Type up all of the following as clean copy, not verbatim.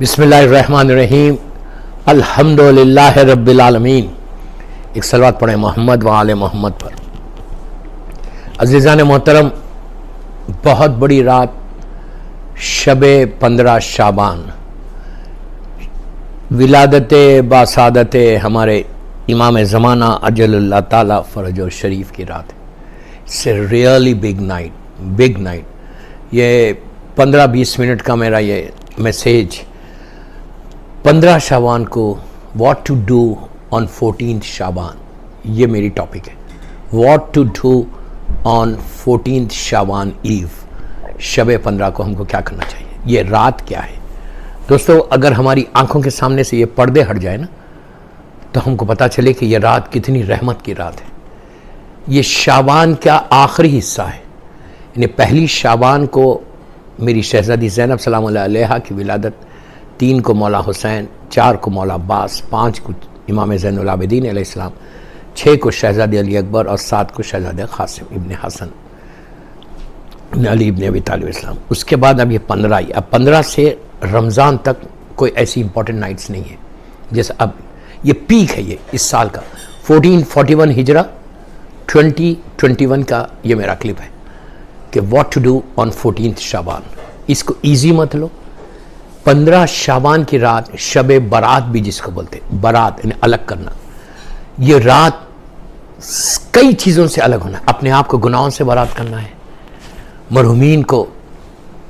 بسم اللہ الرحمن الرحیم الحمدللہ رب العالمین۔ ایک صلوات پڑھیں محمد و آل محمد پر۔ عزیزان محترم، بہت بڑی رات شب 15 شعبان، ولادت باسعادت ہمارے امام زمانہ اجل اللہ تعالیٰ فرج و شریف کی رات ہے۔ It's a really big night. یہ 15-20 منٹ کا میرا یہ میسیج 15 شعبان کو واٹ ٹو ڈو آن 14 شعبان، یہ میری ٹاپک ہے۔ واٹ ٹو ڈو آن 14 شعبان ایو، شب 15 کو ہم کو کیا کرنا چاہیے، یہ رات کیا ہے۔ دوستو، اگر ہماری آنکھوں کے سامنے سے یہ پردے ہٹ جائے نا تو ہم کو پتہ چلے کہ یہ رات کتنی رحمت کی رات ہے۔ یہ شعبان کا آخری حصہ ہے، یعنی پہلی شعبان کو میری شہزادی زینب سلام اللہ علیہا کی ولادت، 3 کو مولا حسین، 4 کو مولا عباس، 5 کو امام زین العابدین علیہ السلام، 6 کو شہزادی علی اکبر اور 7 کو شہزادہ قاسم ابن حسن ابن علی ابن ابی طالب اسلام۔ اس کے بعد اب یہ 15 آئی۔ اب 15 سے رمضان تک کوئی ایسی امپورٹنٹ نائٹس نہیں ہے، جیسے اب یہ پیک ہے، یہ اس سال کا 1441 ہجرہ 2021 کا یہ میرا کلپ ہے کہ واٹ ٹو ڈو آن 14 شعبان۔ اس کو ایزی مت لو۔ 15 شعبان کی رات شب برات بھی جس کو بولتے، برات یعنی الگ کرنا، یہ رات کئی چیزوں سے الگ ہونا ہے۔ اپنے آپ کو گناہوں سے برات کرنا ہے، مرحومین کو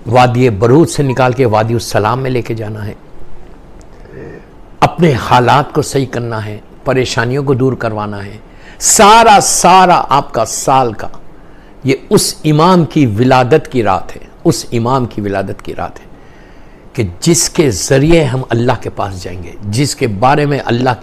وادی برود سے نکال کے وادی السلام میں لے کے جانا ہے، اپنے حالات کو صحیح کرنا ہے، پریشانیوں کو دور کروانا ہے۔ سارا آپ کا سال کا یہ اس امام کی ولادت کی رات ہے، اس امام کی ولادت کی رات ہے کہ جس کے ذریعے ہم اللہ کے پاس جائیں گے، جس کے بارے میں اللہ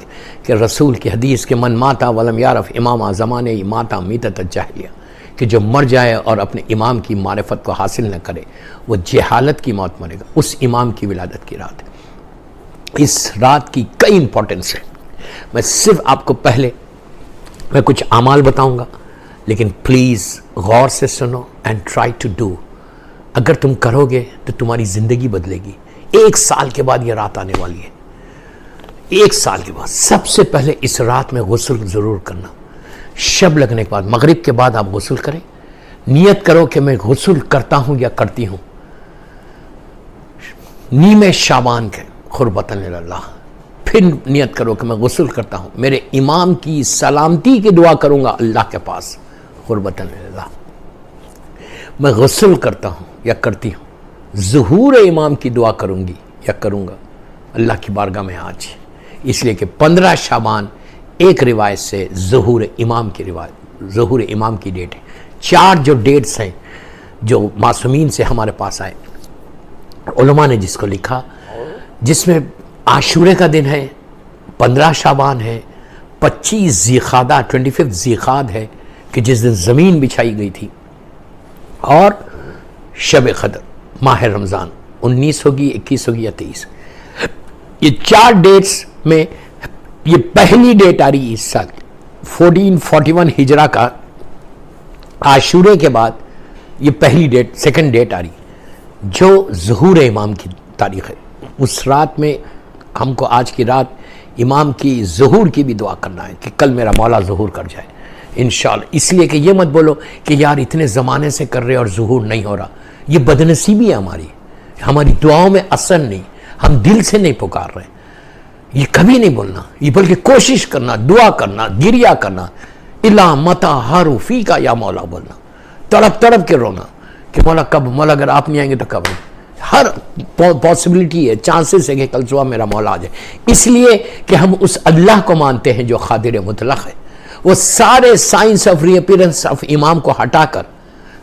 کے رسول کی حدیث کے من ماتا ولم یعرف امام زمانے ماتا میتۃ الجاہلیہ، کہ جو مر جائے اور اپنے امام کی معرفت کو حاصل نہ کرے وہ جہالت کی موت مرے گا۔ اس امام کی ولادت کی رات ہے۔ اس رات کی کئی امپورٹنس ہے۔ میں صرف آپ کو پہلے میں کچھ اعمال بتاؤں گا، لیکن پلیز غور سے سنو اینڈ ٹرائی ٹو ڈو۔ اگر تم کرو گے تو تمہاری زندگی بدلے گی۔ 1 سال کے بعد یہ رات آنے والی ہے، 1 سال کے بعد۔ سب سے پہلے اس رات میں غسل ضرور کرنا۔ شب لگنے کے بعد، مغرب کے بعد آپ غسل کریں، نیت کرو کہ میں غسل کرتا ہوں یا کرتی ہوں نیمِ شعبان کے قربتاً اللہ۔ پھر نیت کرو کہ میں غسل کرتا ہوں، میرے امام کی سلامتی کی دعا کروں گا اللہ کے پاس قربتاً اللہ۔ میں غسل کرتا ہوں یا کرتی ہوں، ظہور امام کی دعا کروں گی یا کروں گا اللہ کی بارگاہ میں آج، اس لیے کہ 15 شعبان ایک روایت سے ظہور امام کی روایت، ظہور امام کی ڈیٹ ہے۔ 4 جو ڈیٹس ہیں جو معصومین سے ہمارے پاس آئے، علماء نے جس کو لکھا، جس میں عاشورے کا دن ہے، 15 شعبان ہے، 25 ذیقعدہ 25 ذیقعد ہے کہ جس دن زمین بچھائی گئی تھی، اور شب قدر ماہ رمضان 19 ہوگی، 21 ہوگی یا 23۔ یہ 4 ڈیٹس میں یہ پہلی ڈیٹ آ رہی ہے اس سال 1441 ہجرہ کا، عاشورے کے بعد یہ پہلی ڈیٹ، سیکنڈ ڈیٹ آ رہی جو ظہور امام کی تاریخ ہے۔ اس رات میں ہم کو آج کی رات امام کی ظہور کی بھی دعا کرنا ہے کہ کل میرا مولا ظہور کر جائے انشاءاللہ۔ اس لیے کہ یہ مت بولو کہ یار اتنے زمانے سے کر رہے اور ظہور نہیں ہو رہا، یہ بدنصیبی ہے ہماری دعاؤں میں اثر نہیں، ہم دل سے نہیں پکار رہے۔ یہ کبھی نہیں بولنا، یہ بلکہ کوشش کرنا، دعا کرنا، گریہ کرنا، الا متا ہارو فی کا یا مولا بولنا، تڑپ کے رونا کہ مولا کب، مولا اگر آپ نہیں آئیں گے تو کب؟ ہر پاسبلٹی ہے، چانسز ہے کہ کل صبح میرا مولا آ جائے، اس لیے کہ ہم اس اللہ کو مانتے ہیں جو قادر مطلق ہے۔ وہ سارے signs of reappearance of امام کو ہٹا کر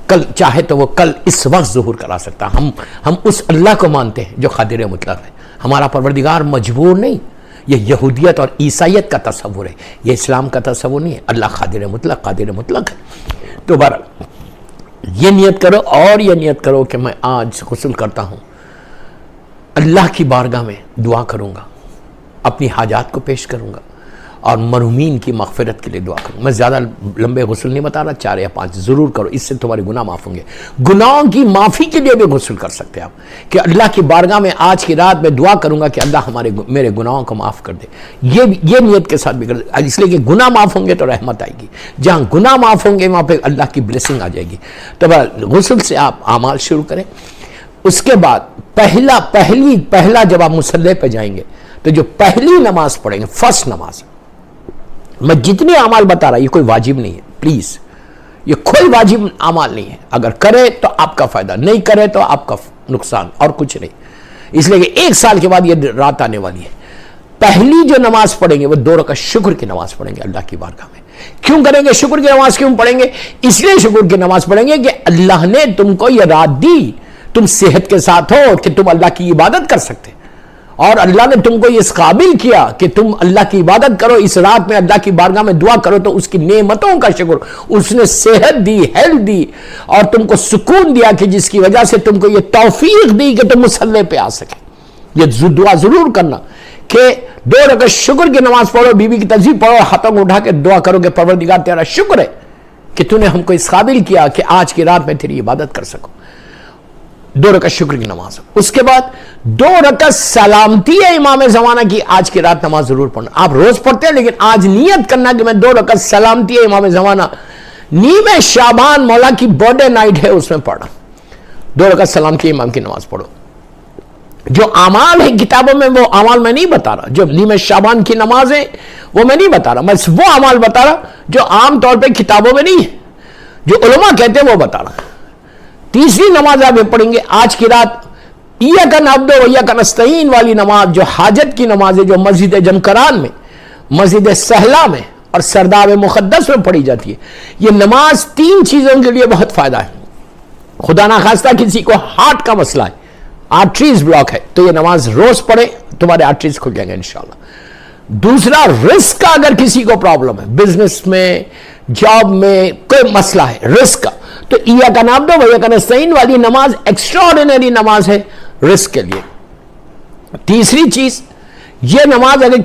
کل چاہے تو وہ کل اس وقت ظہور کرا سکتا۔ ہم اس اللہ کو مانتے ہیں جو قادر مطلق ہے۔ ہمارا پروردگار مجبور نہیں، یہ یہودیت اور عیسائیت کا تصور ہے، یہ اسلام کا تصور نہیں ہے۔ اللہ قادر مطلق ہے۔ تو بہرحال یہ نیت کرو، اور یہ نیت کرو کہ میں آج غسل کرتا ہوں، اللہ کی بارگاہ میں دعا کروں گا، اپنی حاجات کو پیش کروں گا، اور مرحومین کی مغفرت کے لیے دعا کروں. میں زیادہ لمبے غسل نہیں بتا رہا, 4 یا 5 ضرور کرو, اس سے تمہارے گناہ معاف ہوں گے. گناہوں کی معافی کے لیے بھی غسل کر سکتے ہیں آپ, کہ اللہ کی بارگاہ میں آج کی رات میں دعا کروں گا کہ اللہ میرے گناہوں کو معاف کر دے. یہ نیت کے ساتھ بھی کر دے, اس لیے کہ گناہ معاف ہوں گے تو رحمت آئے گی. جہاں گناہ معاف ہوں گے وہاں پہ اللہ کی بلیسنگ آ جائے گی. تو غسل سے آپ اعمال شروع کریں. اس کے بعد پہلا جب آپ مصلی پہ جائیں گے تو جو پہلی نماز پڑھیں گے, فرسٹ نماز, میں جتنے اعمال بتا رہا یہ کوئی واجب نہیں ہے, پلیز یہ کوئی واجب اعمال نہیں ہے. اگر کرے تو آپ کا فائدہ, نہیں کرے تو آپ کا نقصان, اور کچھ نہیں. اس لیے کہ 1 سال کے بعد یہ رات آنے والی ہے. پہلی جو نماز پڑھیں گے وہ 2 رکعت شکر کی نماز پڑھیں گے اللہ کی بارگاہ میں. کیوں کریں گے شکر کی نماز, کیوں پڑھیں گے؟ اس لیے شکر کی نماز پڑھیں گے کہ اللہ نے تم کو یہ رات دی, تم صحت کے ساتھ ہو کہ تم اللہ کی عبادت کر سکتے, اور اللہ نے تم کو اس قابل کیا کہ تم اللہ کی عبادت کرو, اس رات میں اللہ کی بارگاہ میں دعا کرو. تو اس کی نعمتوں کا شکر, اس نے صحت دی, ہیلتھ دی, اور تم کو سکون دیا کہ جس کی وجہ سے تم کو یہ توفیق دی کہ تم مصلی پہ آ سکے. یہ دعا ضرور کرنا کہ 2 رکعت شکر کی نماز پڑھو, بیوی کی تسبیح پڑھو, ہاتھوں کو اٹھا کے دعا کرو کہ پروردگار تیرا شکر ہے کہ تو نے ہم کو اس قابل کیا کہ آج کی رات میں تیری عبادت کر سکوں. 2 رکعت شکر کی نماز. اس کے بعد 2 رکعت سلامتی ہے امام زمانہ کی, آج کی رات نماز ضرور پڑھنا. آپ روز پڑھتے ہیں لیکن آج نیت کرنا کہ میں 2 رکعت سلامتی ہے امام زمانہ, نیمہ شعبان مولا کی برتھڈے نائٹ ہے, اس میں پڑھنا. 2 رکعت سلامتی امام کی نماز پڑھو. جو اعمال ہے کتابوں میں وہ اعمال میں نہیں بتا رہا, جو نیمہ شعبان کی نماز ہے وہ میں نہیں بتا رہا, میں وہ اعمال بتا رہا جو عام طور پہ کتابوں میں نہیں ہے, جو علماء کہتے ہیں وہ بتا رہا. تیسری نماز آپ پڑھیں گے آج کی رات, ایاک نعبد و ایاک نستعین والی نماز, جو حاجت کی نماز ہے, جو مسجد جمکران میں, مسجد سہلا میں اور سرداب مقدس میں پڑھی جاتی ہے. یہ نماز 3 چیزوں کے لیے بہت فائدہ ہے. خدا نخواستہ کسی کو ہارٹ کا مسئلہ ہے, آرٹریز بلاک ہے, تو یہ نماز روز پڑھے, تمہارے آرٹریز کھل جائیں گے انشاءاللہ. دوسرا, رزق کا اگر کسی کو پرابلم ہے, بزنس میں, جاب میں کوئی مسئلہ ہے رزق کا, تو ایاک نعبد و ایاک نستعین والی نماز ایکسٹرا آرڈینری نماز ہے رزق کے لیے. تیسری چیز, یہ نماز اگر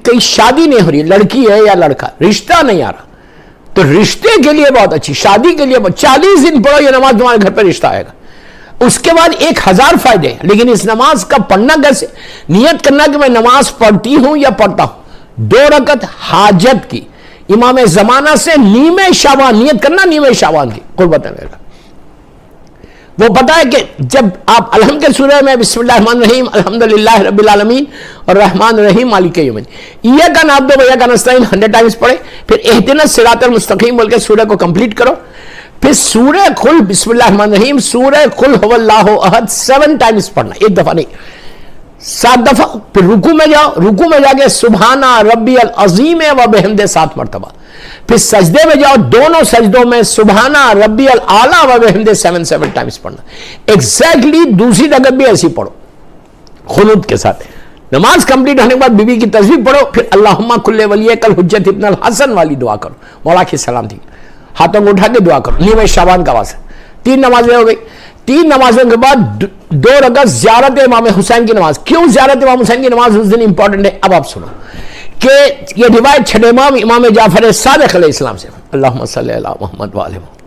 کئی شادی نہیں ہو رہی, لڑکی ہے یا لڑکا, رشتہ نہیں آ رہا, تو رشتے کے لیے بہت اچھی, شادی کے لیے 40 دن پڑھو, یہ نماز تمہارے گھر پہ رشتہ آئے گا. اس کے بعد 1000 فائدے ہیں. لیکن اس نماز کا پڑھنا کیسے؟ نیت کرنا کہ میں نماز پڑھتی ہوں یا پڑھتا ہوں. 2 رکعت حاجت کی امام زمانہ سے نیمہ شعبان, نیت کرنا نیمہ شعبان کی قربت اللہ. وہ پتا ہے کہ جب آپ الحمد کے سورہ میں بسم اللہ الرحمن الرحیم الحمدللہ رب العالمین اور رحمان الرحیم مالک یوم الدین, ایاک نعبد و ایاک نستعین 100 ٹائمز پڑھے, پھر اہدنا الصراط المستقیم بول کے سورہ کو کمپلیٹ کرو. پھر سورہ قل بسم اللہ الرحمن الرحیم, سورہ قل هو اللہ احد 7 ٹائمز پڑھنا, 1 دفعہ نہیں, 7 دفعہ. پھر رکوع میں جاؤ, رکوع میں جا کے سبحان ربی العظیم و بحمدہ 7 مرتبہ. پھر سجدے میں جاؤ, دونوں سجدوں میں سبحان ربی الاعلیٰ و بحمدہ 7 ٹائمز پڑھنا. ایگزیکٹلی دوسری رکعت بھی ایسی پڑھو خنوت کے ساتھ. نماز کمپلیٹ ہونے کے بعد بیوی کی تسبیح پڑھو, پھر اللہم کل ولیک الحجت ابن الحسن والی دعا کرو, مولا کی سلامتی, ہاتھوں کو اٹھا کے دعا کرو. نیمہ شعبان کا واسطہ 3 نمازیں ہو گئی. 3 نمازوں کے بعد 2 رکعت زیارت امام حسین کی نماز. کیوں زیارت امام حسین کی نماز اس دن امپورٹنٹ ہے؟ اب آپ سنو کہ یہ روایت چھٹے امام امام جعفر صادق علیہ السلام سے, اللہم صلی علی محمد و آل محمد,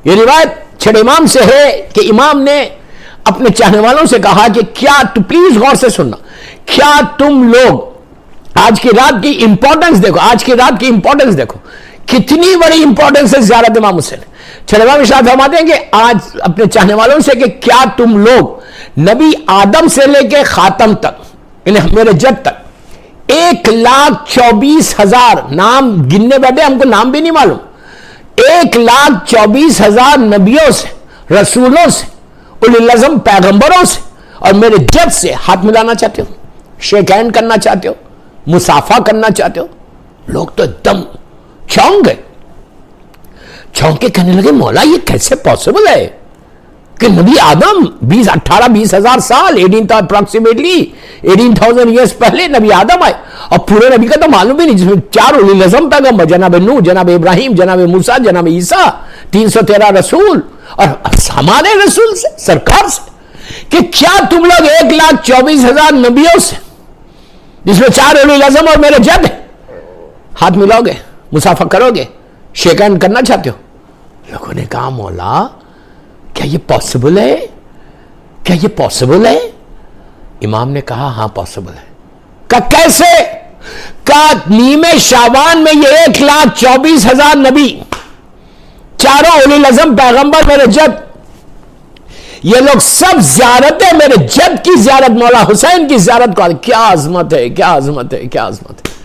یہ روایت چھٹے امام سے ہے کہ امام نے اپنے چاہنے والوں سے کہا کہ کیا, تو پلیز غور سے سننا, کیا تم لوگ آج کی رات کی امپورٹنس دیکھو, آج کی رات کی امپورٹنس دیکھو, کتنی بڑی امپورٹنس ہے زیارت امام حسین. چھٹے امام ارشاد فرماتے ہیں کہ آج اپنے چاہنے والوں سے کہ کیا تم لوگ نبی آدم سے لے کے خاتم تک, یعنی میرے جد تک 1,24,000 نام گننے بیٹھے, ہم کو نام بھی نہیں معلوم, 1,24,000 نبیوں سے, رسولوں سے, اولی العزم پیغمبروں سے اور میرے جد سے ہاتھ ملانا چاہتے ہو, شیک ہینڈ کرنا چاہتے ہو, مسافہ کرنا چاہتے ہو. لوگ تو ایک دم چونک گئے, چونک کے کہنے لگے مولا یہ کیسے پاسبل ہے کہ نبی آدم 18-20 ہزار سال, 18,000 ایئرس پہلے نبی آدم آئے, اور پورے نبی کا تو معلوم بھی نہیں, جس میں 4 اولی العزم پیغمبر, جناب نوح, جناب ابراہیم, جناب موسیٰ, جناب عیسیٰ, 313 رسول, اور ہمارے رسول سے, سرکار سے, کہ کیا تم لوگ 1,24,000 نبیوں سے جس میں 4 اولو العزم اور میرے جد، ہاتھ ملاؤ گے، مسافہ کرو گے، شیک ہینڈ کرنا چاہتے ہو؟ لوگوں نے کہا مولا کیا یہ پاسبل ہے؟ کیا یہ پاسبل ہے؟ امام نے کہا ہاں پاسبل ہے۔ کہ کیسے؟ کہ نیمے شعبان میں یہ 1,24,000 نبی، 4 اولی العزم پیغمبر میرے جد، یہ لوگ سب زیارتیں میرے جد کی زیارت، مولا حسین کی زیارت کو، کیا عظمت ہے، کیا عظمت ہے، کیا عظمت ہے۔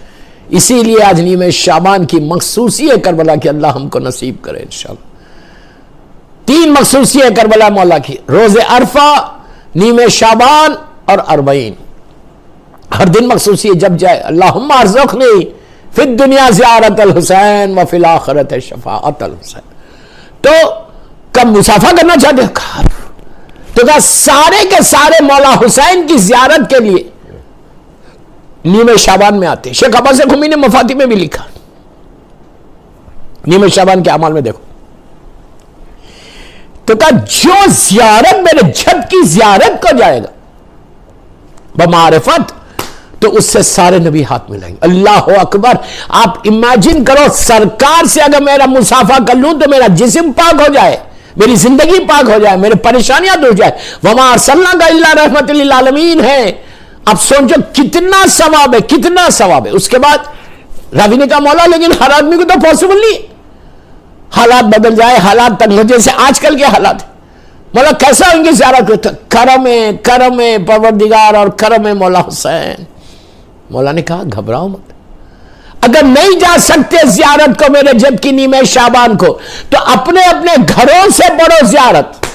اسی لیے آج نیمے شعبان کی مخصوصی ہے کربلا کی، اللہ ہم کو نصیب کرے انشاءاللہ۔ 3 مخصوصی ہے کربلا مولا کی، روز عرفہ، نیمے شعبان اور 40۔ ہر دن مخصوصی ہے جب جائے اللہم ارزقنی فی الدنیا زیارت الحسین وفی الآخرت شفاعت الحسین۔ تو کب مسافہ کرنا چاہتے ہیں؟ تو کہا سارے کے سارے مولا حسین کی زیارت کے لیے نیمے شعبان میں آتے۔ شیخ عباس قمی نے مفاتیح میں بھی لکھا، نیمے شعبان کے اعمال میں دیکھو، تو کہا جو زیارت میرے جد کی زیارت کو جائے گا بمعرفت، تو اس سے سارے نبی ہاتھ ملائیں گے۔ اللہ اکبر! آپ امیجن کرو، سرکار سے اگر میرا مسافہ کر لوں تو میرا جسم پاک ہو جائے، میری زندگی پاک ہو جائے، میری پریشانیاں دور جائے۔ وَمَا أَرْسَلْنَاكَ إِلَّا رَحْمَةً لِلْعَالَمِينَ ہے۔ اب سوچو کتنا ثواب ہے، کتنا ثواب ہے۔ اس کے بعد راوی نے کہا مولا لیکن ہر آدمی کو تو پاسبل نہیں، حالات بدل جائے، حالات تنگ ہو، جیسے آج کل کے حالات۔ مولا کیسا ان کی زیارت کرتا؟ کرم پروردگار اور کرم مولا حسین۔ مولا نے کہا گھبراؤ مت، اگر نہیں جا سکتے زیارت کو میرے جد کی نیمے شعبان کو، تو اپنے اپنے گھروں سے پڑھو زیارت،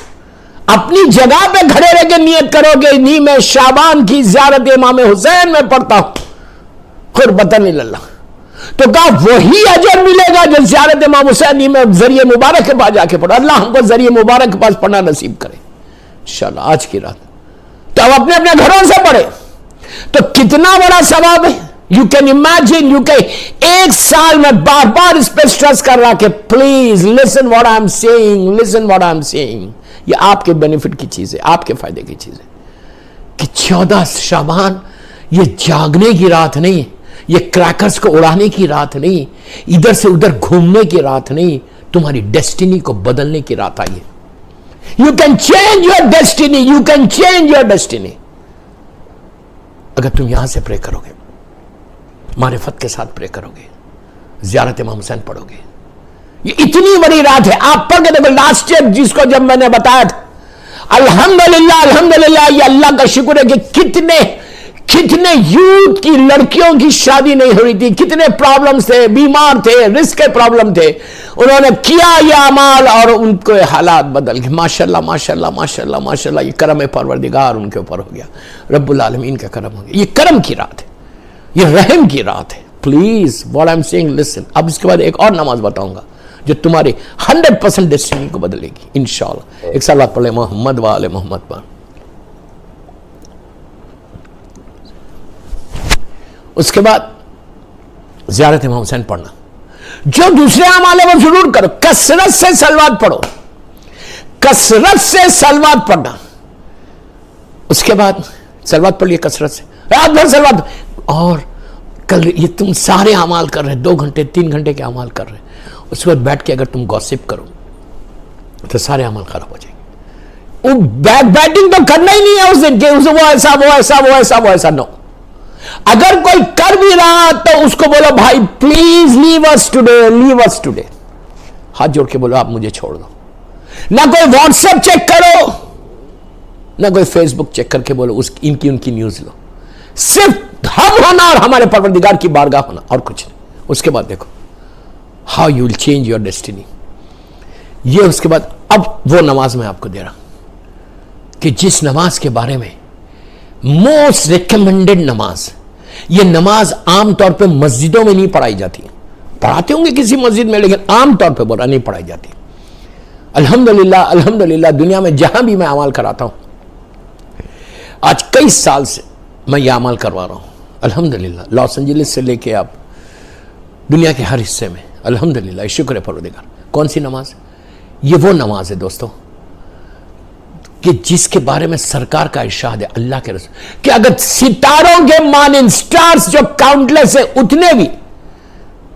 اپنی جگہ پہ کھڑے رہ کے نیت کرو گے نیمے شعبان کی زیارت امام حسین میں پڑھتا ہوں قربتاً اللہ، تو کہا وہی اجر ملے گا جو زیارت امام حسین نیمے ذریعہ مبارک کے پاس جا کے پڑھو۔ اللہ ہم کو ذریعہ مبارک کے پاس پڑھنا نصیب کرے انشاءاللہ آج کی رات۔ تو اب اپنے اپنے گھروں سے پڑھے تو کتنا بڑا ثواب ہے۔ You can imagine, you can, 1 سال میں بار بار اس پہ سٹریس کر رہا کہ please listen what I am seeing, listen what I am saying. یہ آپ کے بینیفٹ کی چیز ہے، آپ کے فائدے کی چیز ہے کہ 14 شعبان یہ جاگنے کی رات نہیں، یہ کریکرز کو اڑانے کی رات نہیں، ادھر سے ادھر گھومنے کی رات نہیں، تمہاری ڈیسٹینی کو بدلنے کی رات آئی ہے۔ You can change your destiny, you can change your destiny اگر تم یہاں سے پرے کرو گے، معرفت کے ساتھ پرے کرو گے، زیارت امام حسین پڑھو گے۔ یہ اتنی بڑی رات ہے، آپ پڑھ کے دیکھو لاسٹ ایئر جس کو جب میں نے بتایا تھا، الحمدللہ الحمدللہ، یہ اللہ کا شکر ہے کہ کتنے یوتھ کی لڑکیوں کی شادی نہیں ہو رہی تھی، کتنے پرابلمز تھے، بیمار تھے، رزق کے پرابلم تھے، انہوں نے کیا یہ اعمال اور ان کے حالات بدل گئے۔ ماشاءاللہ ماشاءاللہ ماشاءاللہ ماشاءاللہ، یہ کرم پروردگار ان کے اوپر ہو گیا، رب العالمین کا کرم ہو گیا۔ یہ کرم کی رات ہے، یہ رحم کی رات ہے۔ Please what I am seeing listen. اب اس کے بعد ایک اور نماز بتاؤں گا جو تمہاری 100% ڈیسٹینی کو بدلے گی انشاءاللہ۔ ایک سال بعد پڑھ لیں محمد و آل محمد پر۔ اس کے بعد زیارت امام حسین پڑھنا، جو دوسرے اعمال ہیں وہ ضرور کرو، کثرت سے صلوات پڑھو، کثرت سے صلوات پڑھنا۔ اس کے بعد صلوات پڑھ لیے کثرت سے، رات بھر صلوات، اور کل یہ تم سارے اعمال کر رہے، 2 گھنٹے 3 گھنٹے کے اعمال کر رہے، اس کے بعد بیٹھ کے اگر تم گوسپ کرو تو سارے اعمال خراب ہو جائیں گے۔ وہ بیک بیٹنگ تو کرنا ہی نہیں ہے اس دن کہ وہ ایسا وہ ایسا وہ ایسا وہ ایسا، نو۔ اگر کوئی کر بھی رہا تو اس کو بولو بھائی please leave us today, leave us today, ہاتھ جوڑ کے بولو آپ مجھے چھوڑ دو۔ نہ کوئی واٹس ایپ چیک کرو، نہ کوئی فیس بک چیک کر کے بولو ان کی نیوز لو، صرف ہم ہونا اور ہمارے پروردگار کی بارگاہ ہونا اور کچھ نہیں۔ اس کے بعد دیکھو how you will change your destiny. یہ اس کے بعد اب وہ نماز میں آپ کو دے رہا ہوں کہ جس نماز کے بارے میں موسٹ ریکمینڈڈ نماز، یہ نماز عام طور پہ مسجدوں میں نہیں پڑھائی جاتی، پڑھاتے ہوں گے کسی مسجد میں لیکن عام طور پہ بولا نہیں پڑھائی جاتی۔ الحمدللہ الحمدللہ دنیا میں جہاں بھی میں عمل کراتا ہوں، آج کئی سال سے میں یہ عمل کروا رہا ہوں الحمدللہ، لاس اینجلس سے لے کے آپ دنیا کے ہر حصے میں الحمدللہ، شکر ہے پروردگار۔ کون سی نماز؟ یہ وہ نماز ہے دوستو، کہ جس کے بارے میں سرکار کا ارشاد ہے اللہ کے رسول کہ اگر ستاروں کے مانند سٹارز جو کاؤنٹلیس ہے اتنے بھی،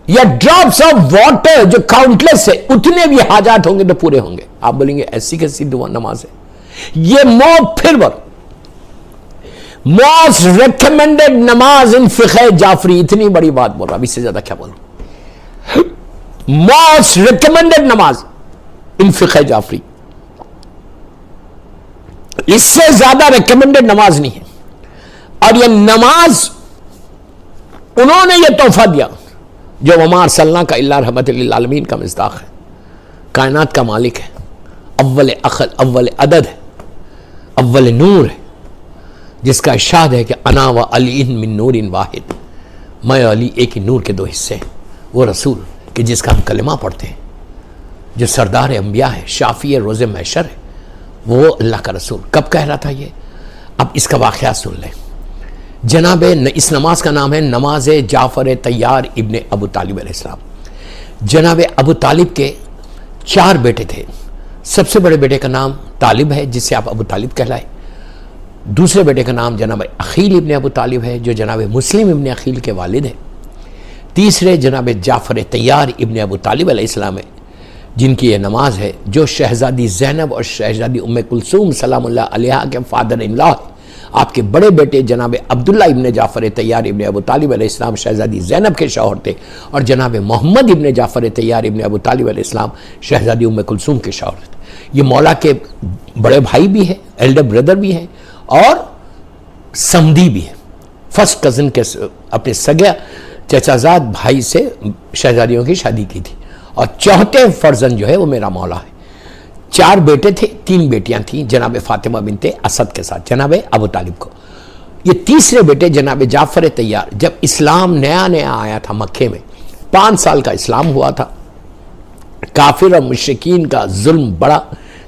یا ڈراپس آف واٹر جو کاؤنٹلیس ہے اتنے بھی حاجات ہوں گے تو پورے ہوں گے. آپ بولیں گے ایسی کیسی دعا نماز ہے؟ یہ پھر موسٹ ریکمینڈڈ نماز ان فقہ جعفری. اتنی بڑی بات بول رہا، اب اس سے زیادہ کیا بولوں؟ موسٹ ریکمینڈڈ نماز ان فقہ جعفری، اس سے زیادہ ریکمینڈڈ نماز نہیں ہے. اور یہ نماز انہوں نے یہ تحفہ دیا جو وما ارسلناک الا رحمۃ للعالمین کا مصداق ہے، کائنات کا مالک ہے، اول عقل، اول عدد ہے، اول نور ہے، جس کا ارشاد ہے کہ انا و علی من نور واحد، میں علی ایک ہی نور کے دو حصے ہیں. وہ رسول کہ جس کا ہم کلمہ پڑھتے ہیں، جو سردار انبیاء ہے، شافی روز محشر ہے، وہ اللہ کا رسول کب کہہ رہا تھا یہ؟ اب اس کا واقعہ سن لیں. جناب اس نماز کا نام ہے نماز جعفر طیار ابن ابو طالب علیہ السلام. جناب ابو طالب کے 4 بیٹے تھے. سب سے بڑے بیٹے کا نام طالب ہے جس سے آپ ابو طالب کہلائے. دوسرے بیٹے کا نام جناب عقیل ابن ابو طالب ہے جو جناب مسلم ابن عقیل کے والد ہیں. تیسرے جناب جعفر طیار ابن ابو طالب علیہ السلام ہے جن کی یہ نماز ہے، جو شہزادی زینب اور شہزادی ام کلثوم سلام اللہ علیہا کے فادر ان لا ہے. آپ کے بڑے بیٹے جناب عبداللہ ابن جعفر طیار ابن ابو طالب علیہ السلام شہزادی زینب کے شوہر تھے، اور جناب محمد ابن جعفر طیار ابن ابو طالب علیہ السلام شہزادی ام کلثوم کے شوہر تھے. یہ مولا کے بڑے بھائی بھی ہیں، ایلڈر بردر بھی ہیں، اور سمدی بھی ہیں. فرسٹ کزن کے اپنے سگے چچا زاد بھائی سے شہزادیوں کی شادی کی تھی. اور چوتھے فرزند جو ہے وہ میرا مولا ہے. 4 بیٹے تھے، 3 بیٹیاں تھیں جناب فاطمہ بنت اسد کے ساتھ جناب ابو طالب کو. یہ تیسرے بیٹے جناب جعفر طیار، جب اسلام نیا نیا آیا تھا مکے میں، 5 سال کا اسلام ہوا تھا، کافر اور مشرکین کا ظلم بڑا،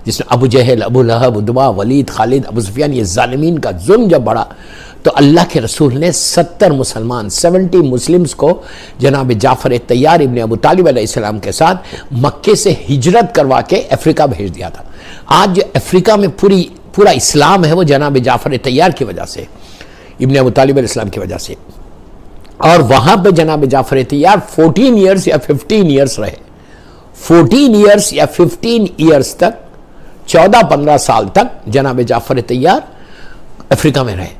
جس میں ابو جہل، ابو لہب، عتبہ، ولید، خالد، ابو سفیان، یہ ظالمین کا ظلم جب بڑا تو اللہ کے رسول نے 70 مسلمز کو جناب جعفر طیار ابن ابو طالب علیہ السلام کے ساتھ مکے سے ہجرت کروا کے افریقہ بھیج دیا تھا. آج جو افریقہ میں پورا اسلام ہے وہ جناب جعفر طیار کی وجہ سے، ابن ابو طالب علیہ السلام کی وجہ سے. اور وہاں پہ جناب جعفر طیار 14 ایئرز یا 15 ایئرز رہے. 14 ایئرز یا 15 ایئرز تک، 14-15 سال تک جناب جعفر طیار افریقہ میں رہے.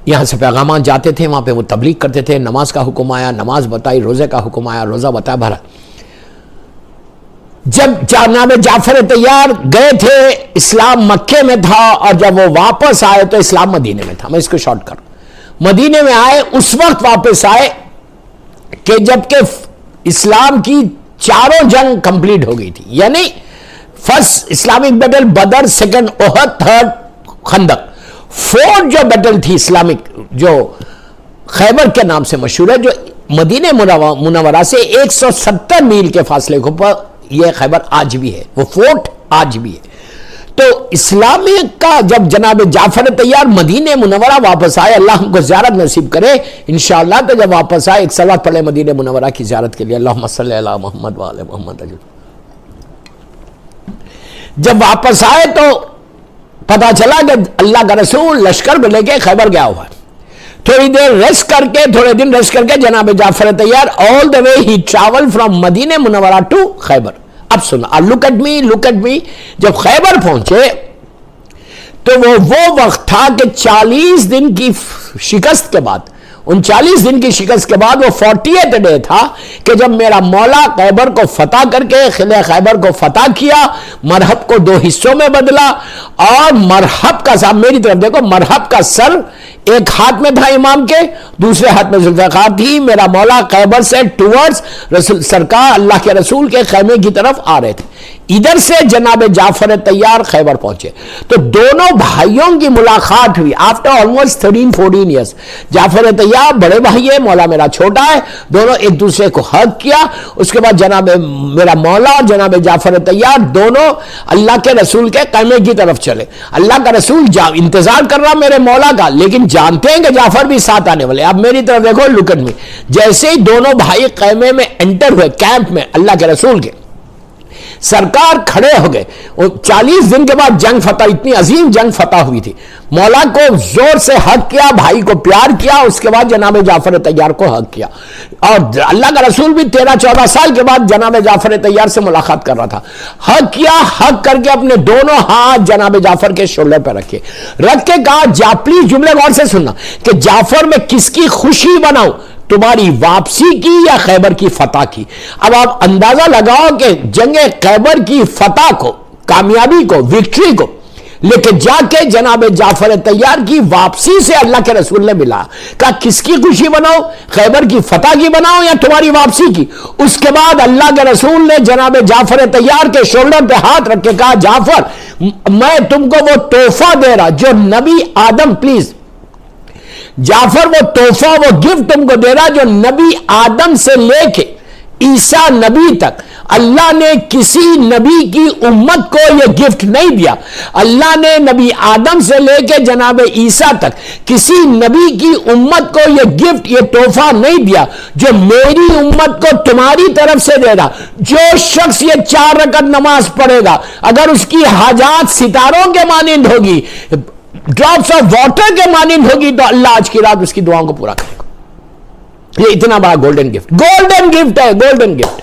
یہاں سے پیغامات جاتے تھے، وہاں پہ وہ تبلیغ کرتے تھے. نماز کا حکم آیا، نماز بتائی. روزے کا حکم آیا، روزہ بتایا، بھرا. جب جناب جعفر طیار گئے تھے، اسلام مکے میں تھا، اور جب وہ واپس آئے تو اسلام مدینے میں تھا. میں اس کو شارٹ کروں. مدینے میں آئے، اس وقت واپس آئے کہ جب کہ اسلام کی 4 جنگ کمپلیٹ ہو گئی تھی. یعنی فرسٹ اسلامک بیٹل بدر، سیکنڈ احد، تھرڈ خندق. 4 جو بیٹل تھی اسلامک، جو خیبر کے نام سے مشہور ہے، جو مدینہ منورہ سے 170 میل کے فاصلے کے اوپر یہ خیبر آج بھی ہے، وہ فورٹ آج بھی ہے. تو اسلامی کا جب جناب جعفر طیار مدینہ منورہ واپس آئے، اللہ ہم کو زیارت نصیب کرے انشاءاللہ. تو جب واپس آئے، ایک صلوات پڑھے مدینہ منورہ کی زیارت کے لیے، اللہم صلی علی محمد وعلی محمد. جب واپس آئے تو پتا چلا کہ اللہ کا رسول لشکر کو لے کے خیبر گیا ہوا ہے. تھوڑی دیر ریسٹ کر کے، تھوڑے دن ریسٹ کر کے جناب جعفر طیار all the way he traveled from مدینہ منورہ to خیبر. اب سنا، look at me. جب خیبر پہنچے تو وہ وقت تھا کہ 40 دن کی شکست کے بعد، ان 40 دن کی شکست کے بعد وہ 40th ڈے تھا کہ جب میرا مولا خیبر کو فتح کر کے قلعہ خیبر کو فتح کیا، مرحب کو 2 حصوں میں بدلا. اور مرحب کا سر، میری طرف دیکھو، مرحب کا سر ایک ہاتھ میں تھا امام کے، دوسرے ہاتھ میں ذوالفقار تھی. میرا مولا خیبر سے ٹورڈز رسول سرکار اللہ کے رسول کے خیمے کی طرف آ رہے تھے. ادھر سے جناب جعفر طیار خیبر پہنچے تو دونوں بھائیوں کی ملاقات ہوئی آفٹر آلموسٹ 13-14 ایئرس. جعفر طیار بڑے بھائی ہے، مولا میرا چھوٹا ہے، دونوں ایک دوسرے کو حق کیا. اس کے بعد جناب میرا مولا اور جناب جعفر طیار دونوں اللہ کے رسول کے خیمے کی طرف چلے. اللہ کا رسول انتظار کر رہا میرے مولا کا، لیکن جانتے ہیں کہ جعفر بھی ساتھ آنے والے. اب میری طرف دیکھو، لک ایٹ می. جیسے ہی دونوں بھائی خیمے میں انٹر ہوئے، کیمپ میں اللہ کے رسول کے، سرکار کھڑے ہو گئے. 40 دن کے بعد جنگ فتح، اتنی عظیم جنگ فتح ہوئی تھی. مولا کو زور سے حق کیا، بھائی کو پیار کیا، اس کے بعد جناب جعفر طیار کو حق کیا. اور اللہ کا رسول بھی 13-14 سال کے بعد جناب جعفر طیار سے ملاقات کر رہا تھا. حق کیا، حق کر کے اپنے دونوں ہاتھ جناب جعفر کے شولڈر پہ رکھے، رکھ کے کہا پلیز جملے غور سے سننا کہ جعفر میں کس کی خوشی بناؤں، تمہاری واپسی کی یا خیبر کی فتح کی؟ اب آپ اندازہ لگاؤ کہ جنگ خیبر کی فتح کو، کامیابی کو، وکٹری کو لے کے جا کے جناب جعفر طیار کی واپسی سے اللہ کے رسول نے ملا. کہا کس کی خوشی بناؤ، خیبر کی فتح کی بناؤ یا تمہاری واپسی کی؟ اس کے بعد اللہ کے رسول نے جناب جعفر طیار کے شولڈر پہ ہاتھ رکھ کے کہا جعفر میں تم کو وہ تحفہ دے رہا جو نبی آدم، پلیز جعفر وہ تحفہ، وہ گفٹ تم کو دے رہا جو نبی آدم سے لے کے عیسیٰ نبی تک اللہ نے کسی نبی کی امت کو یہ گفٹ نہیں دیا. اللہ نے نبی آدم سے لے کے جناب عیسیٰ تک کسی نبی کی امت کو یہ گفٹ، یہ تحفہ نہیں دیا جو میری امت کو تمہاری طرف سے دے رہا. جو شخص یہ 4 رکعت نماز پڑھے گا اگر اس کی حاجات ستاروں کے مانند ہوگی، ڈراپس آف واٹر کے مانند ہوگی، تو اللہ آج کی رات اس کی دعاؤں کو پورا کرے گا. یہ اتنا بڑا گولڈن گفٹ، گولڈن گفٹ ہے، گولڈن گفٹ.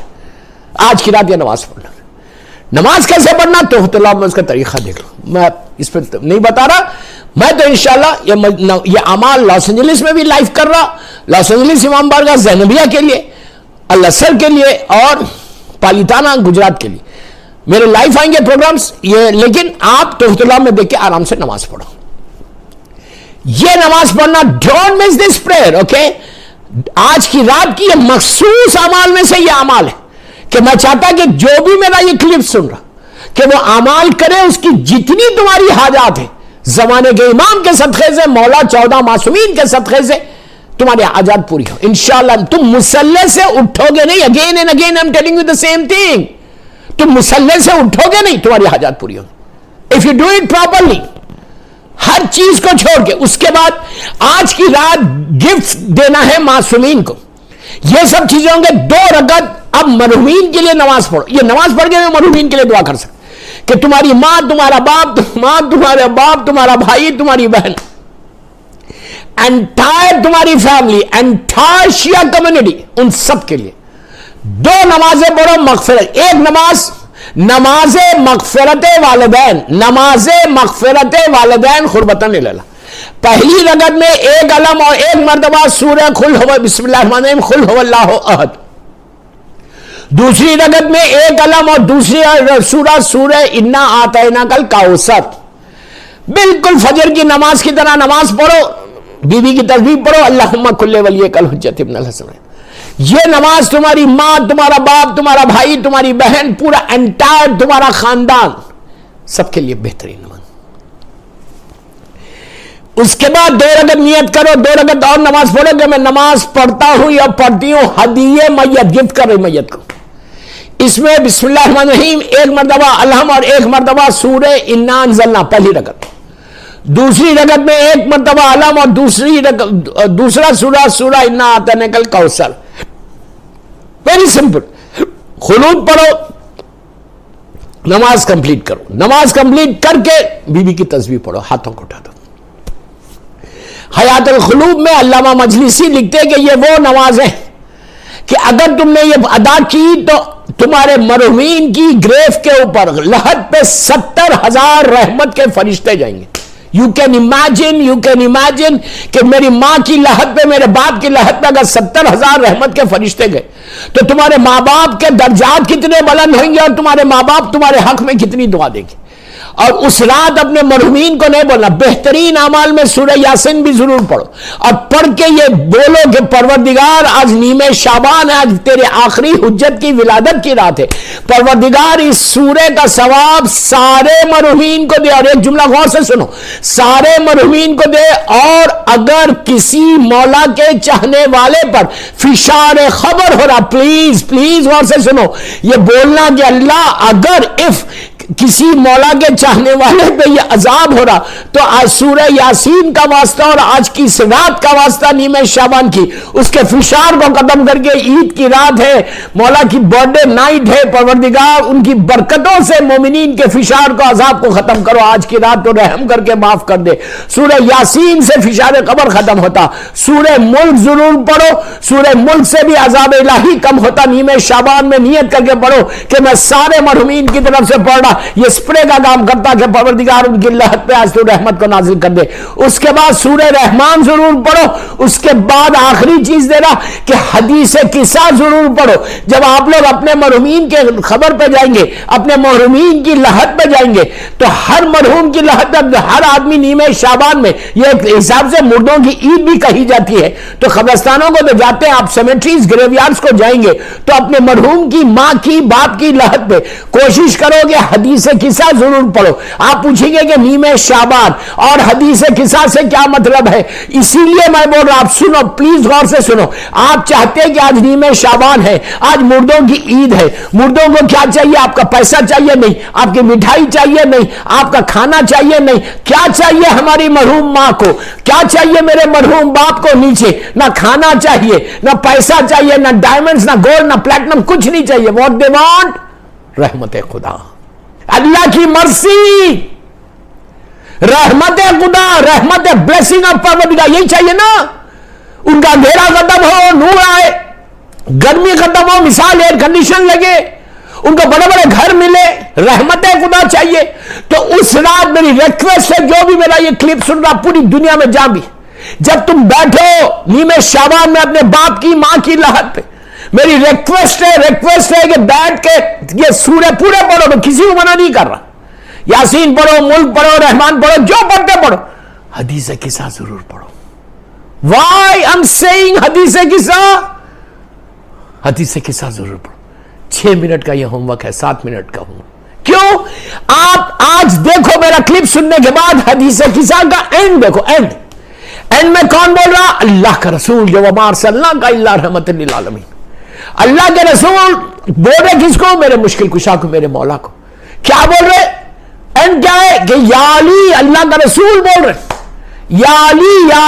آج کی رات یہ نماز پڑھنا. نماز کیسے پڑھنا تحفۃ اللہ میں اس کا طریقہ دیکھ لو، میں اس پہ نہیں بتا رہا. میں تو انشاءاللہ یہ اعمال لاس اینجلس میں بھی لائیو کر رہا، لاس اینجلس امام بارگاہ زینبیہ کے لیے، الاسر کے لیے اور پالیتانہ گجرات کے لیے میرے لائیو آئیں گے پروگرامز یہ. لیکن آپ تحفۃ اللہ میں دیکھ کے آرام سے نماز پڑھو. یہ نماز پڑھنا، don't miss this prayer, okay. آج کی رات کی یہ مخصوص اعمال میں سے یہ اعمال ہے کہ میں چاہتا کہ جو بھی میرا یہ کلپ سن رہا کہ وہ اعمال کرے، اس کی جتنی تمہاری حاجات ہیں زمانے کے امام کے صدقے سے، مولا 14 معصومین کے صدقے سے تمہاری حاجات پوری ہو انشاءاللہ. تم مصلی سے اٹھو گے نہیں، again and again I am telling you the same thing. تم مصلی سے اٹھو گے نہیں، تمہاری حاجات پوری ہوگی if you do it properly, ہر چیز کو چھوڑ کے. اس کے بعد آج کی رات گفٹ دینا ہے معصومین کو. یہ سب چیزیں ہوں گے. 2 رکعت اب مرحومین کے لیے نماز پڑھو. یہ نماز پڑھ کے میں مرحومین کے لیے دعا کر سکتا کہ تمہاری ماں، تمہارا باپ، تمہارے باپ، تمہارا بھائی، تمہاری بہن، انٹائر تمہاری فیملی، انٹائر شیعہ کمیونٹی، ان سب کے لیے 2 نمازیں پڑھو مغفرت. ایک نماز مغفرت والدین، نماز مغفرت والدین قربتاً اللہ. پہلی رکعت میں 1 علم اور 1 مرتبہ سورہ قل ہو بسم اللہ الرحمن الرحیم قل هو اللہ احد. دوسری رکعت میں 1 علم اور دوسری سورہ انا اعطیناک الکوثر. بالکل فجر کی نماز کی طرح نماز پڑھو، بی بی کی تسبیح پڑھو، اللہم کل ولیک الحجۃ ابن الحسن. یہ نماز تمہاری ماں، تمہارا باپ، تمہارا بھائی، تمہاری بہن، پورا انٹائر تمہارا خاندان، سب کے لیے بہترین نماز. اس کے بعد 2 رکعت نیت کرو، 2 رکعت اور نماز پڑھو کہ میں نماز پڑھتا ہوں یا پڑھتی ہوں ہدیے میت، گفٹ کر رہی میت کو. اس میں بسم اللہ الرحمن الرحیم 1 مرتبہ الحم اور 1 مرتبہ سورہ انا انزلنا پہلی رکعت. دوسری رکعت میں 1 مرتبہ الحم اور دوسرا سورہ انا اعطیناک الکوثر. Very simple. قنوت پڑھو، نماز کمپلیٹ کرو. نماز کمپلیٹ کر کے بی بی کی تسبیح پڑھو، ہاتھوں کو اٹھا دو. حیات القلوب میں علامہ مجلسی لکھتے کہ یہ وہ نماز ہے کہ اگر تم نے یہ ادا کی تو تمہارے مرحومین کی گریف کے اوپر لحد پہ 70,000 رحمت کے فرشتے جائیں گے. یو کین امیجن کہ میری ماں کی لحد پہ، میرے باپ کی لحد پہ اگر 70,000 رحمت کے فرشتے گئے تو تمہارے ماں باپ کے درجات کتنے بلند ہوئیں گے اور تمہارے ماں باپ تمہارے حق میں کتنی دعا دیں گے. اور اس رات اپنے مرحومین کو نہیں بولنا. بہترین اعمال میں سورہ یاسین بھی ضرور پڑھو اور پڑھ کے یہ بولو کہ پروردگار آج نیمہ شعبان ہے، آج تیرے آخری حجت کی ولادت کی رات ہے، پروردگار اس سورہ کا ثواب سارے مرحومین کو دے. اور ایک جملہ غور سے سنو، سارے مرحومین کو دے. اور اگر کسی مولا کے چاہنے والے پر فشار خبر ہو رہا، پلیز غور سے سنو، یہ بولنا کہ اللہ اگر کسی مولا کے چاہنے والے پہ یہ عذاب ہو رہا، تو آج سورہ یاسین کا واسطہ اور آج کی اس رات کا واسطہ نیمہ شعبان کی، اس کے فشار کو ختم کر کے، عید کی رات ہے، مولا کی برتھ ڈے نائٹ ہے، پروردگار ان کی برکتوں سے مومنین کے فشار کو، عذاب کو ختم کرو آج کی رات، تو رحم کر کے معاف کر دے۔ سورہ یاسین سے فشار قبر ختم ہوتا، سورہ ملک ضرور پڑھو، سورہ ملک سے بھی عذاب الہی کم ہوتا۔ نیمہ شعبان میں نیت کر کے پڑھو کہ میں سارے مرحومین کی طرف سے پڑھ رہا، یہ سپرے کا کام کرتا کہ پروردگار ان کی لہت پہ آج تو رحمت کو نازل کر دے۔ اس کے بعد سورہ رحمان ضرور پڑھو، اس کے بعد آخری چیز دے رہا کہ حدیث قصہ ضرور پڑھو۔ جب آپ لوگ اپنے مرحومین کے خبر پہ جائیں گے، اپنے مرحومین کی لہت پہ جائیں گے، تو ہر مرحوم کی لہت پہ ہر آدمی نیمہ شعبان میں، یہ ایک حساب سے مردوں کی عید بھی کہی جاتی ہے، تو قبرستانوں کو تو جاتے ہیں آپ، سیمیٹریز گریو یارڈز کو جائیں گے تو اپنے مرحوم کی ماں کی باپ کی لہت پہ کوشش کرو گے حدیث قصہ ضرور پڑھو۔ آپ پوچھیں گے کہ نیمہ شعبان اور حدیث قصہ سے کیا مطلب ہے، اسی لیے میں بول رہا، آپ سنو پلیز غور سے سنو۔ آپ چاہتے ہیں کہ آج نیمہ شعبان ہے، آج مردوں کی عید ہے، مردوں کو کیا چاہیے؟ آپ کا پیسہ چاہیے نہیں، آپ کی مٹھائی چاہیے نہیں، آپ کا کھانا چاہیے نہیں، کیا چاہیے ہماری مرحوم ماں کو، کیا چاہیے میرے مرحوم باپ کو؟ نیچے نہ کھانا چاہیے، نہ پیسہ چاہیے، نہ ڈائمنڈز، نہ گولڈ، نہ پلیٹنم، کچھ نہیں چاہیے۔ What they want? رحمت خدا، اللہ کی مرسی، رحمت خدا، رحمت بلیسنگ آف پروردگار، یہی چاہیے نا۔ ان کا اندھیرا ختم ہو، نور آئے، گرمی ختم ہو، مثال ایئر کنڈیشن لگے، ان کو بڑے بڑے گھر ملے، رحمت خدا چاہیے۔ تو اس رات میری ریکویسٹ ہے، جو بھی میرا یہ کلپ سن رہا پوری دنیا میں جہاں بھی، جب تم بیٹھو نیمہ شعبان میں اپنے باپ کی ماں کی لہت پہ، میری ریکویسٹ ہے کہ بیٹھ کے یہ سورہ پورے پڑھو، میں کسی کو منع نہیں کر رہا، یاسین پڑھو، ملک پڑھو، رحمان پڑھو، جو پڑھتے پڑھو، حدیث قصہ ضرور پڑھو۔ وائی ایم سیئنگ حدیث قصہ؟ حدیث قصہ ضرور پڑھو۔ 6 منٹ کا یہ ہوم ورک ہے، 7 منٹ کا ہوم ورک۔ کیوں؟ آپ آج دیکھو میرا کلپ سننے کے بعد حدیث قصہ کا اینڈ دیکھو، اینڈ میں کون بول رہا؟ اللہ کا رسول، جو وما ارسلناک الا رحمۃ للعالمین۔ اللہ کے رسول بول رہے کس کو؟ میرے مشکل کشا کو، میرے مولا کو۔ کیا بول رہے؟ اینڈ کیا ہے کہ یا علی، اللہ کا رسول بول رہے یا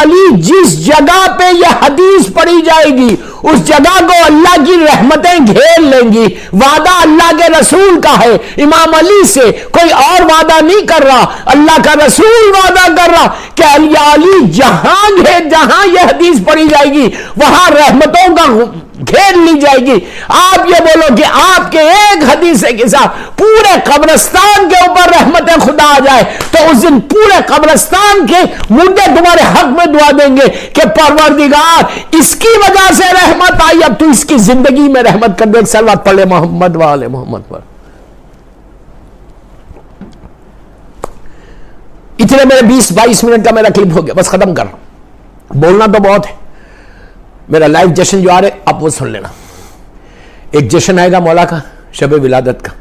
علی، جس جگہ پہ یہ حدیث پڑھی جائے گی اس جگہ کو اللہ کی رحمتیں گھیر لیں گی۔ وعدہ اللہ کے رسول کا ہے، امام علی سے کوئی اور وعدہ نہیں کر رہا، اللہ کا رسول وعدہ کر رہا کہ علی جہاں یہ حدیث پڑھی جائے گی وہاں رحمتوں کا گھیر لی جائے گی۔ آپ یہ بولو کہ آپ کے ایک حدیث کے ساتھ پورے قبرستان کے اوپر رحمت خدا آ جائے تو اس دن پورے قبرستان کے مردے تمہارے حق میں دعا دیں گے کہ پروردگار اس کی وجہ سے رحمت آئی، اب تو اس کی زندگی میں رحمت کر دے۔ ایک صلوات پڑھ لے محمد وآل محمد پر۔ اتنے میرے 20-22 منٹ کا میرا کلپ ہو گیا، بس ختم کر رہا ہوں، بولنا تو بہت ہے۔ میرا لائیو جشن جو آ رہے آپ وہ سن لینا۔ ایک جشن آئے گا مولا کا، شب ولادت کا،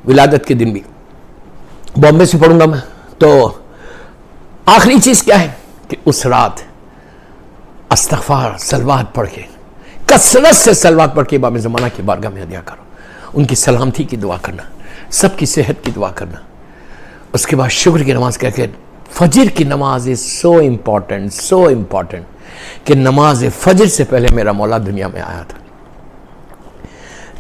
ولادت کے دن بھی بامبے سے پڑھوں گا میں۔ تو آخری چیز کیا ہے کہ اس رات استغفار صلوات پڑھ کے، کثرت سے صلوات پڑھ کے امام زمانہ کی بارگاہ میں ہدیہ کرو، ان کی سلامتی کی دعا کرنا، سب کی صحت کی دعا کرنا۔ اس کے بعد شکر کی نماز کہہ کے، فجر کی نماز is so important کہ نماز فجر سے پہلے میرا مولا دنیا میں آیا تھا،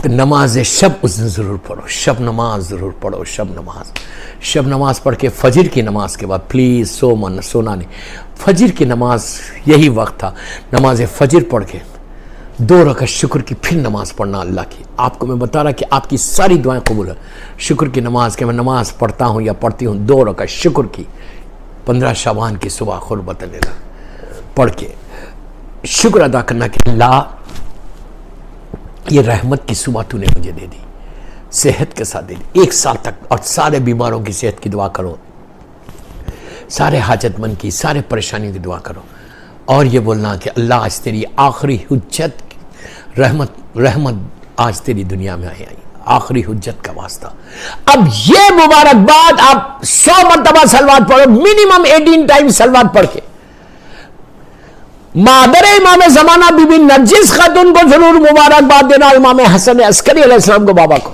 تو نماز شب اس دن ضرور پڑھو، شب نماز ضرور پڑھو، شب نماز پڑھ کے فجر کی نماز کے بعد پلیز سونا نہیں، فجر کی نماز یہی وقت تھا، نماز فجر پڑھ کے 2 رکعت شکر کی، پھر نماز پڑھنا اللہ کی۔ آپ کو میں بتا رہا کہ آپ کی ساری دعائیں قبول ہیں۔ شکر کی نماز کہ میں نماز پڑھتا ہوں یا پڑھتی ہوں 2 رکعت شکر کی، 15 شعبان کی صبح قربت اللہ پڑھ کے شکر ادا کرنا کہ اللہ یہ رحمت کی صبح تو نے مجھے دے دی، صحت کے ساتھ دے دی 1 سال تک، اور سارے بیماروں کی صحت کی دعا کرو، سارے حاجت مند کی، سارے پریشانی کی دعا کرو، اور یہ بولنا کہ اللہ آج تیری آخری حجت رحمت آج تیری دنیا میں آئی، آخری حجت کا واسطہ۔ اب یہ مبارکباد آپ 100 مرتبہ صلوات پڑھو، منیمم 18 ٹائم صلوات پڑھ کے۔ مادر امام زمانہ بی بی نرجس خاتون کو ضرور مبارکباد دینا، امام حسن عسکری علیہ السلام کو، بابا کو